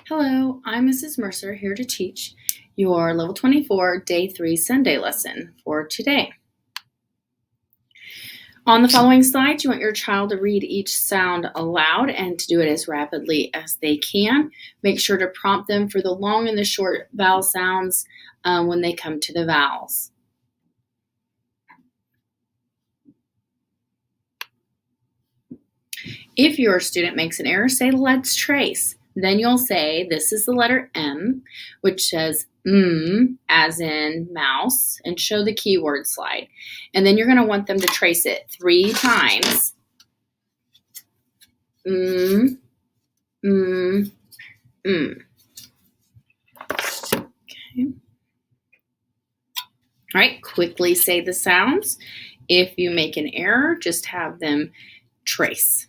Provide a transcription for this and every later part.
Hello, I'm Mrs. Mercer here to teach your Level 24 Day 3 Sunday lesson for today. On the following slides, you want your child to read each sound aloud and to do it as rapidly as they can. Make sure to prompt them for the long and the short vowel sounds when they come to the vowels. If your student makes an error, say, "Let's trace." Then you'll say, this is the letter M, which says as in mouse, and show the keyword slide. And then you're going to want them to trace it 3 times. Okay. All right, quickly say the sounds. If you make an error, just have them trace.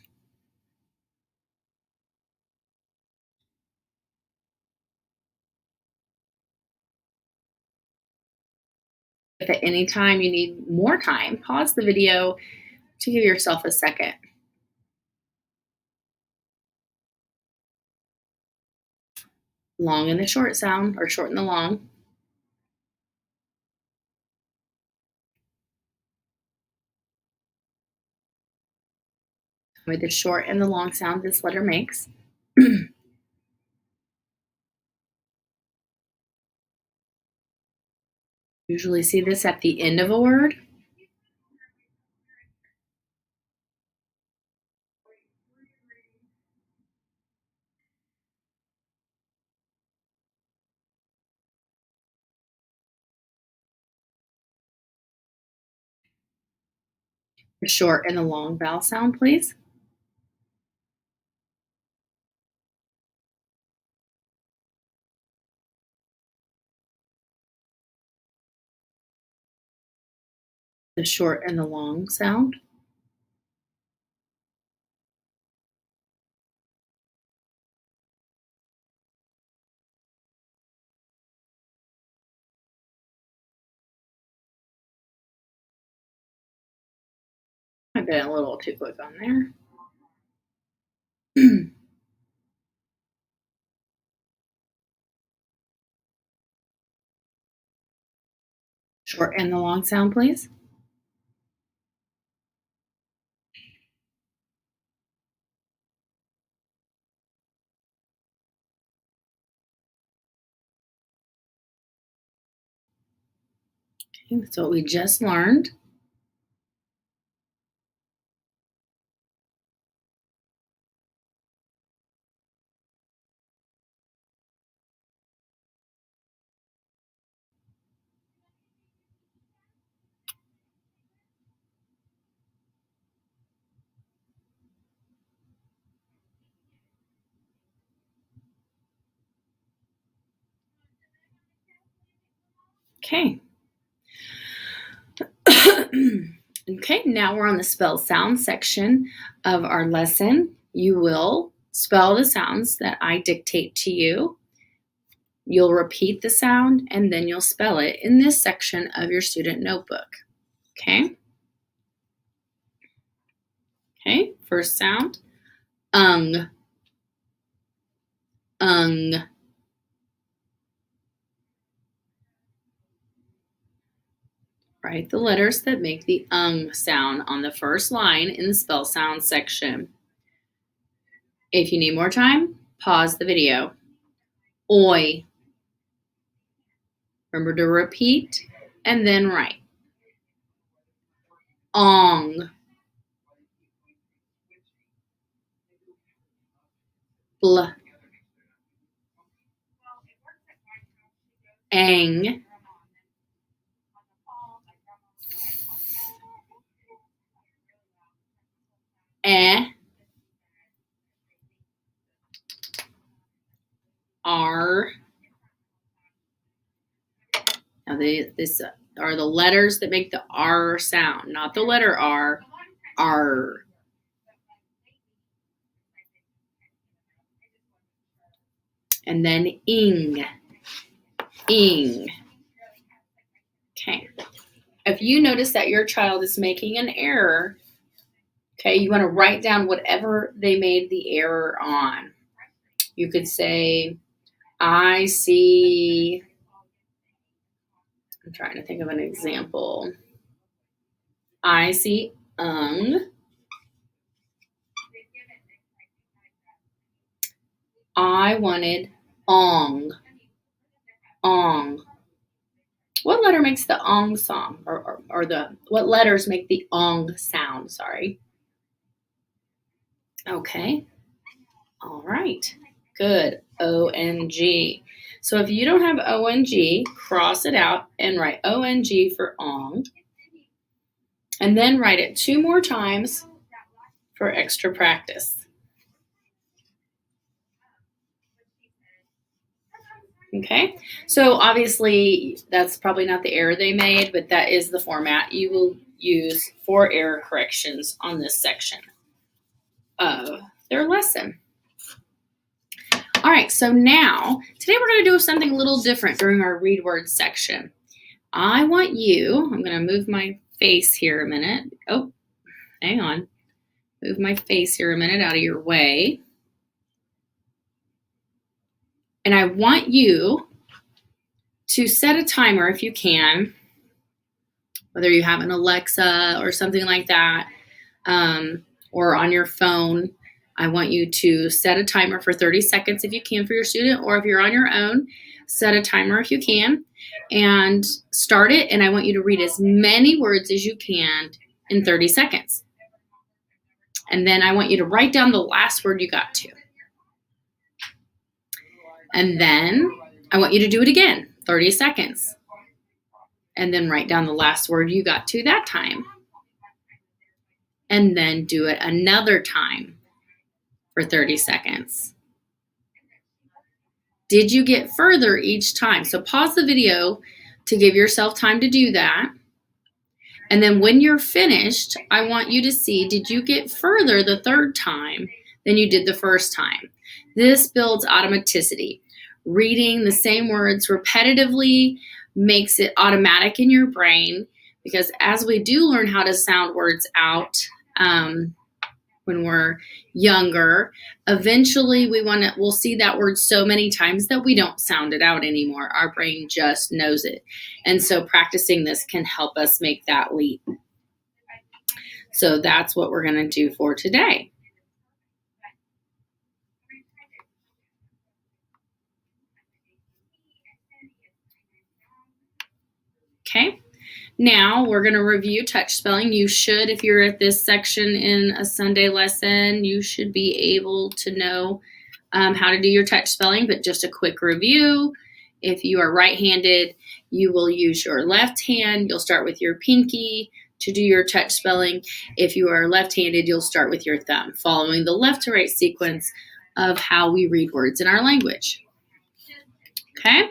If at any time you need more time, pause the video to give yourself a second. Long and the short sound, or short and the long. With the short and the long sound this letter makes. Usually see this at the end of a word. The short and the long vowel sound, please. The short and the long sound. I've been a little too quick on there. Short and the long sound, please. Okay, that's what we just learned. Okay. Okay, now we're on the spell sound section of our lesson. You will spell the sounds that I dictate to you. You'll repeat the sound and then you'll spell it in this section of your student notebook. Okay? Okay, first sound, ung, ung. Write the letters that make the ung sound on the first line in the spell sound section. If you need more time, pause the video. Oi. Remember to repeat and then write. Ong. Bl. Ang. Eh. R. Now this are the letters that make the R sound, not the letter R. R. And then ing. Ing. Okay. If you notice that your child is making an error, okay, you want to write down whatever they made the error on. You could say, I see, I'm trying to think of an example. I see I wanted ong. Ong. What letter makes the ong song? What letters make the ong sound? Sorry. Okay. All right. Good. O-N-G. So if you don't have O-N-G, cross it out and write O-N-G for ong. And then write it 2 more times for extra practice. Okay, so obviously that's probably not the error they made, but that is the format you will use for error corrections on this section of their lesson. All right, so now, today we're going to do something a little different during our read words section. I want you, I'm going to move my face here a minute. Oh, hang on. Move my face here a minute out of your way. And I want you to set a timer if you can, whether you have an Alexa or something like that, or on your phone. I want you to set a timer for 30 seconds if you can for your student, or if you're on your own, set a timer if you can, and start it. And I want you to read as many words as you can in 30 seconds. And then I want you to write down the last word you got to. And then I want you to do it again, 30 seconds. And then write down the last word you got to that time. And then do it another time for 30 seconds. Did you get further each time? So pause the video to give yourself time to do that. And then when you're finished, I want you to see, did you get further the third time than you did the first time? This builds automaticity. Reading the same words repetitively makes it automatic in your brain, because as we do learn how to sound words out when we're younger, eventually we'll see that word so many times that we don't sound it out anymore. Our brain just knows it. And so practicing this can help us make that leap. So that's what we're going to do for today. Okay. Now we're going to review touch spelling. You should, if you're at this section in a Sunday lesson, you should be able to know how to do your touch spelling, but just a quick review. If you are right-handed, you will use your left hand. You'll start with your pinky to do your touch spelling. If you are left-handed, you'll start with your thumb, following the left to right sequence of how we read words in our language. Okay?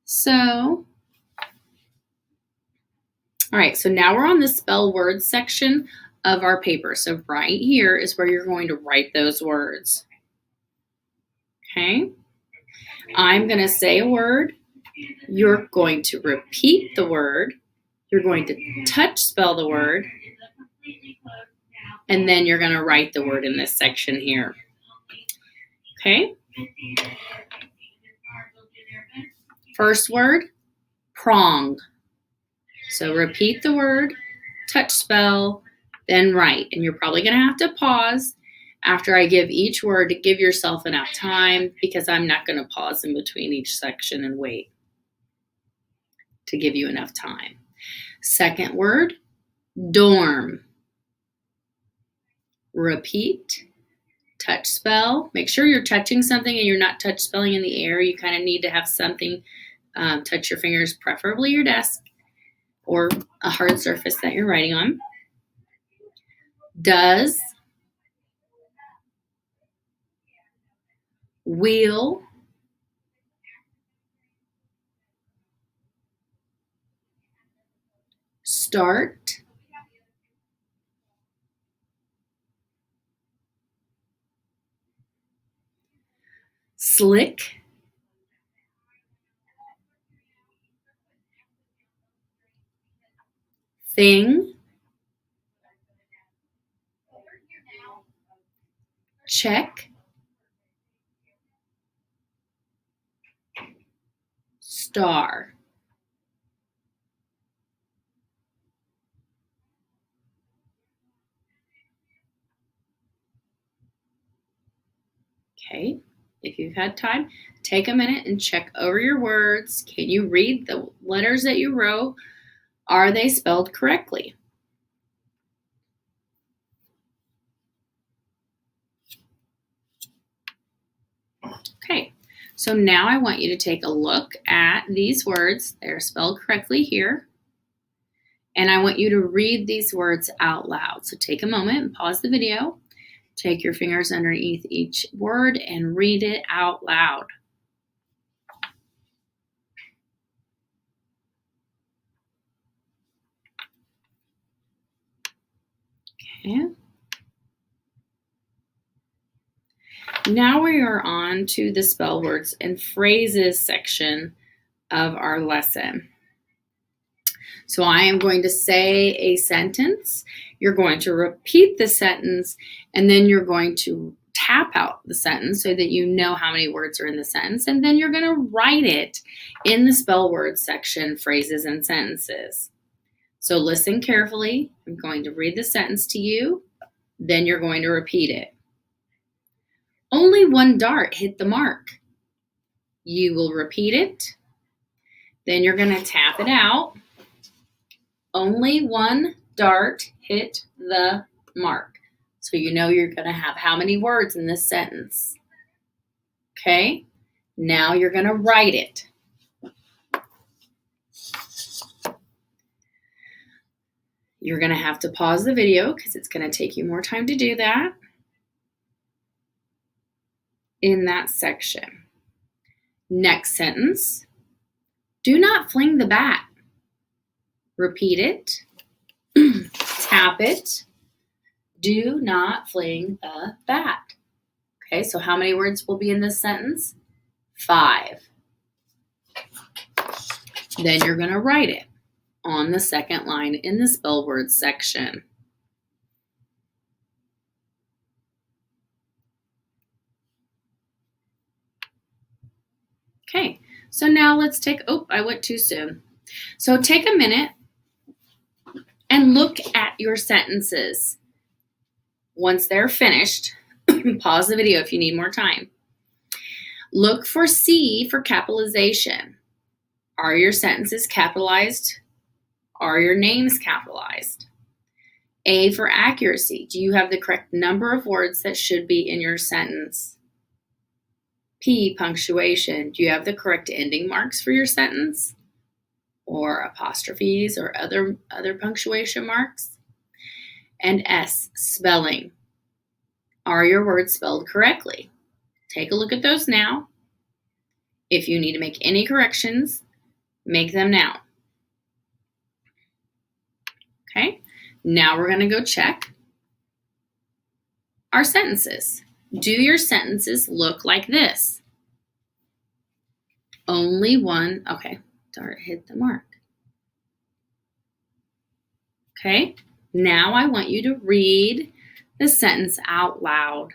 So, all right, so now we're on the spell words section of our paper. So right here is where you're going to write those words. Okay? I'm going to say a word. You're going to repeat the word. You're going to touch spell the word. And then you're going to write the word in this section here. Okay? First word, prong. So repeat the word, touch spell, then write. And you're probably going to have to pause after I give each word to give yourself enough time, because I'm not going to pause in between each section and wait to give you enough time. Second word, dorm. Repeat, touch spell. Make sure you're touching something and you're not touch spelling in the air. You kind of need to have something touch your fingers, preferably your desk or a hard surface that you're writing on. Does, wheel, start, slick, thing, check, star. Okay, if you've had time, take a minute and check over your words. Can you read the letters that you wrote? Are they spelled correctly? Okay, so now I want you to take a look at these words. They're spelled correctly here. And I want you to read these words out loud. So take a moment and pause the video. Take your fingers underneath each word and read it out loud. Okay. Now we are on to the spell words and phrases section of our lesson. So I am going to say a sentence. You're going to repeat the sentence, and then you're going to tap out the sentence so that you know how many words are in the sentence, and then you're going to write it in the spell words section, phrases and sentences. So listen carefully. I'm going to read the sentence to you, then you're going to repeat it. Only one dart hit the mark. You will repeat it. Then you're going to tap it out. Only one dart hit the mark. So you know you're going to have how many words in this sentence. Okay? Now you're going to write it. You're going to have to pause the video because it's going to take you more time to do that in that section. Next sentence. Do not fling the bat. Repeat it. Tap it. Do not fling the bat. Okay, so how many words will be in this sentence? 5. Then you're going to write it on the second line in the spell words section. Okay, so now let's take, I went too soon. So take a minute and look at your sentences. Once they're finished, pause the video if you need more time. Look for C for capitalization. Are your sentences capitalized? Are your names capitalized? A for accuracy. Do you have the correct number of words that should be in your sentence? P, punctuation. Do you have the correct ending marks for your sentence? Or apostrophes or other punctuation marks? And S, spelling. Are your words spelled correctly? Take a look at those now. If you need to make any corrections, make them now. Okay, now we're going to go check our sentences. Do your sentences look like this? Only one, dart hit the mark. Okay, now I want you to read the sentence out loud.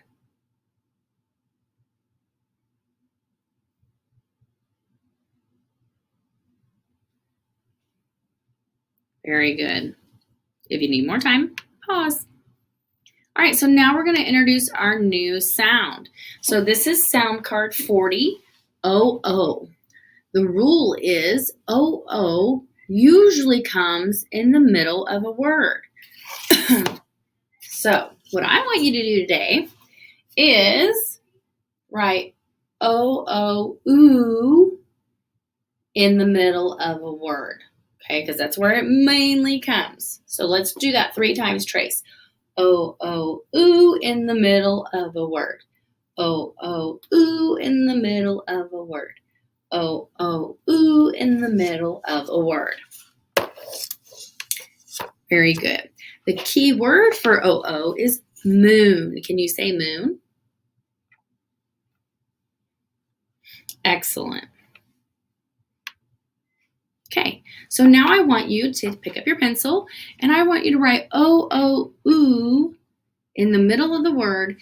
Very good. If you need more time, pause. All right, so now we're going to introduce our new sound. So this is sound card 40, O-O. The rule is O-O usually comes in the middle of a word. So what I want you to do today is write O-O-oo in the middle of a word. Okay, because that's where it mainly comes. So let's do that 3 times, Trace. O-O-oo in the middle of a word. O-O-oo in the middle of a word. O-O-oo in the middle of a word. Very good. The key word for O-O is moon. Can you say moon? Excellent. Okay, so now I want you to pick up your pencil and I want you to write O-O-oo in the middle of the word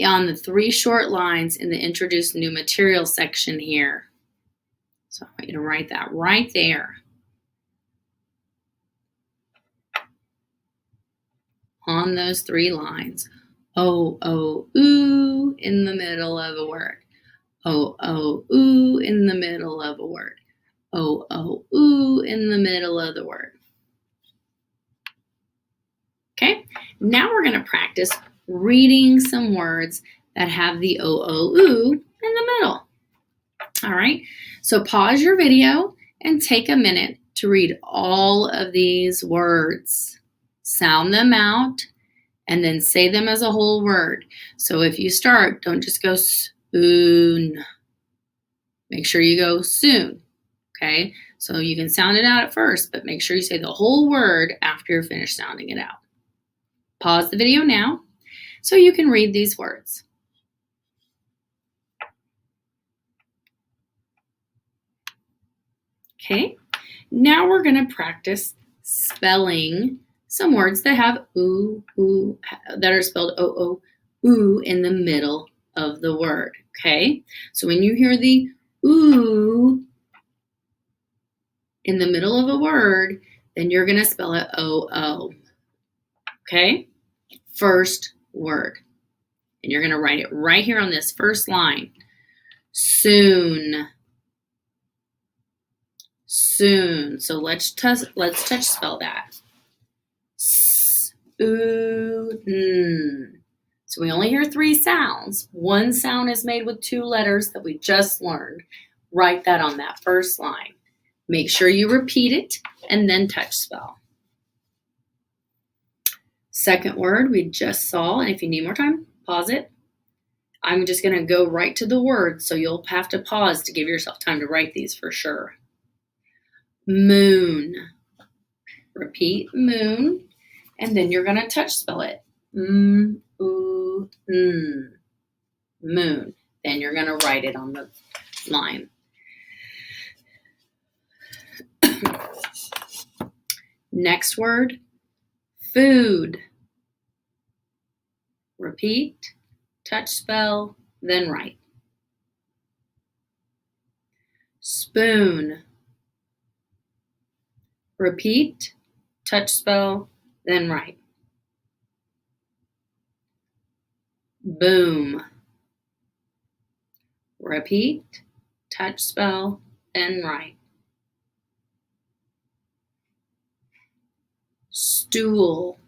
on the 3 short lines in the Introduce New Material section here. So I want you to write that right there on those 3 lines. O, O, ooh in the middle of a word. O, O, ooh in the middle of a word. O, O, ooh in the middle of the word. Okay, now we're going to practice reading some words that have the O, O, ooh in the middle. All right, so pause your video and take a minute to read all of these words. Sound them out and then say them as a whole word. So if you start, don't just go soon. Make sure you go soon, okay? So you can sound it out at first, but make sure you say the whole word after you're finished sounding it out. Pause the video now so you can read these words. Okay, now we're going to practice spelling some words that have ooh, ooh, that are spelled O, O, ooh in the middle of the word, okay? So when you hear the ooh in the middle of a word, then you're going to spell it O, O, okay? First word. And you're going to write it right here on this first line. Soon. Soon. So let's touch spell that. Soon. So we only hear 3 sounds. One sound is made with 2 letters that we just learned. Write that on that first line. Make sure you repeat it and then touch spell. Second word we just saw, and if you need more time, pause it. I'm just going to go right to the word, so you'll have to pause to give yourself time to write these for sure. Moon. Repeat moon, and then you're going to touch spell it. Moon. Moon. Then you're going to write it on the line. Next word, food. Repeat, touch spell, then write. Spoon. Repeat, touch spell, then write. Boom. Repeat, touch spell, then write. Stool.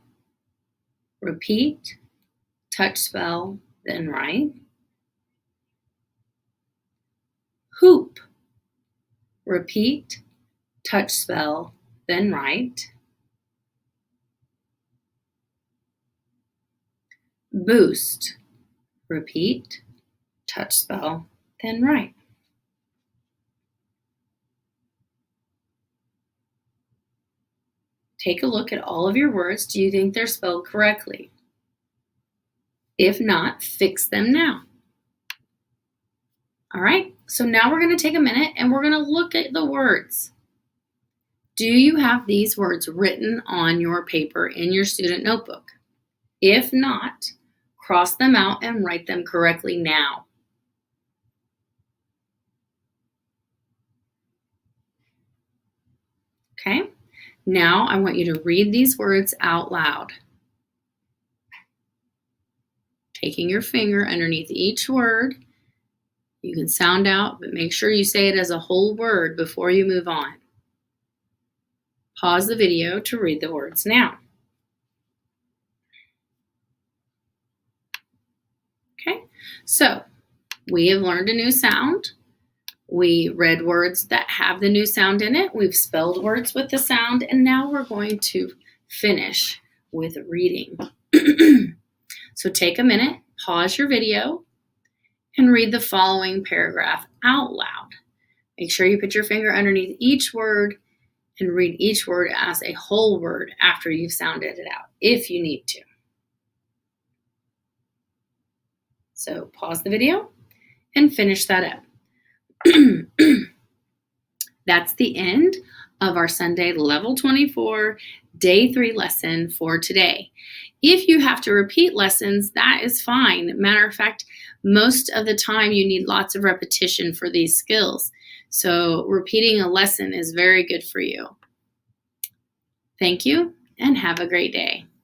Repeat, touch spell, then write. Hoop. Repeat, touch spell, then write. Boost. Repeat, touch spell, then write. Take a look at all of your words. Do you think they're spelled correctly? If not, fix them now. All right, so now we're going to take a minute and we're going to look at the words. Do you have these words written on your paper in your student notebook? If not, cross them out and write them correctly now. Okay, now I want you to read these words out loud. Taking your finger underneath each word. You can sound out, but make sure you say it as a whole word before you move on. Pause the video to read the words now. Okay, so we have learned a new sound. We read words that have the new sound in it. We've spelled words with the sound, and now we're going to finish with reading. So take a minute, pause your video, and read the following paragraph out loud. Make sure you put your finger underneath each word and read each word as a whole word after you've sounded it out, if you need to. So pause the video and finish that up. That's the end of our Sonday Level 24 Day 3 lesson for today. If you have to repeat lessons, that is fine. Matter of fact, most of the time you need lots of repetition for these skills. So repeating a lesson is very good for you. Thank you and have a great day.